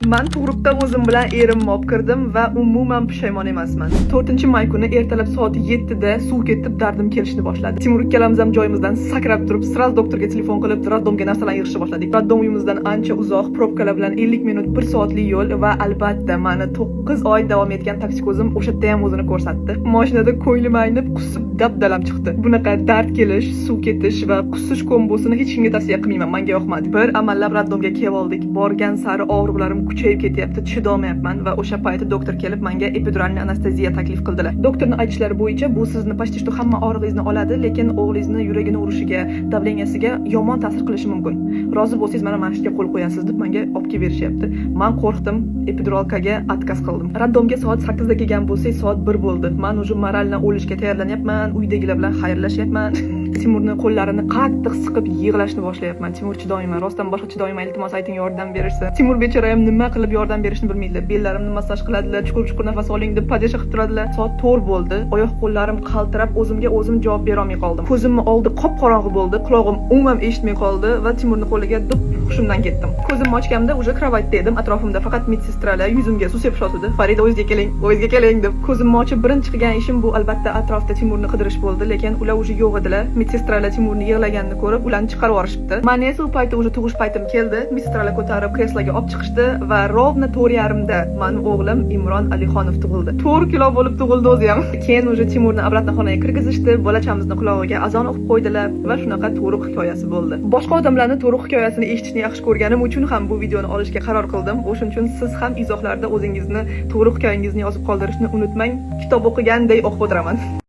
Men tug'ruqda o'zim bilan erimni olib kirdim va umuman pushaymon emasman. 4-may kuni ertalab soat 7 da suv ketib dardim kelishni boshladi. Timur ikkalamiz ham joyimizdan sakrab turib, sraz doktorga telefon qilib, raddomga narsalarni yig'ishni boshladik. Raddom uyimizdan ancha uzoq, probkalar bilan 50 minut 1 soatlik yo'l va albatta meni 9 oy davom etgan toksikozim o'sha yerda ham o'zini ko'rsatdi. Mashinada ko'nglim aynib, qusib dabdalam chiqdi. Bunaqa dard kelish, suv ketish va qusish kombosini hech kimga tavsiya qilmayman. Menga yoqmadi. Bir amallab raddomga kelib oldik. Borgan sari og'riqlarim kuchayib ketyapti, chidolmayapman va o'sha payti doktor kelib menga epiduralni anesteziya taklif qildilar. Doktorning aytishlari bo'yicha bu sizni почти что hamma og'rig'ingizni oladi, lekin o'g'lingizni yuragini urishiga, davleniyasiga yomon ta'sir qilishi mumkin. Rozi bo'lsangiz mana mana shunga qo'l qo'yasiz deb menga olib kelib berishyapti. Men qo'rqdim, epiduralkaga отказ qildim. Raddomga soat 8 da kelgan bo'lsak, soat 1 bo'ldi. Men уже moraldan o'lishga tayyorlanyapman, uydagilar bilan xayrlashyapman. Timurning qo'llarini qattiq siqib yig'lashni boshlayapman. Timur chidoyman, rostdan boshqa chidoyman, iltimos ayting yordam berishsin. Timur bechora ham nima qilib yordam berishni bilmaydi. Bellarimni massaj qiladilar, chuqur-chuqur nafas oling deb padesha qilib turadilar. Soat 4 bo'ldi. Oyoq qo'llarim qaltirab, o'zimga o'zim javob bera olmay qoldim. Ko'zimni oldi qop-qorong'i bo'ldi, qulog'im umuman eshitmay qoldi va Timurning qo'liga dub hushimdan ketdim. Ko'zimni ochganimda уже kravatda edim. Atrofimda faqat medsestralar yuzimga suv sepib yotdi. Farida o'zingizga keling deb. Ko'zimni ochib birinchi qilgan ishim bu albatta atrofda Timurni qidirish bo'ldi, lekin ular уже yo'q edilar. Medsestralar Timurni yig'laganini ko'rib, ularni chiqarib yuborishibdi. Men esa u paytda уже tug'ish paytim keldi. Medsestralar ko'tarib kresloga olib chiqishdi va rovna 4:30da mening o'g'lim Imron Alixonov tug'ildi. 4 kilo bo'lib tug'ildi o'zi ham. Keyin уже Timurni obratno xonaga kirgizishdi, bolachamizni qulog'iga azon o'qib qo'ydilar va shunaqa tug'ruq hikoyasi bo'ldi. Boshqa odamlarning tug'ruq hikoyasini eshitishni yaxshi ko'rganim uchun ham bu videoni olishga qaror qildim. O'shuning uchun siz ham izohlarda o'zingizni tug'ruq hikoyangizni yozib qoldirishni unutmang. Kitob o'qiganday o'qib o'tiraman.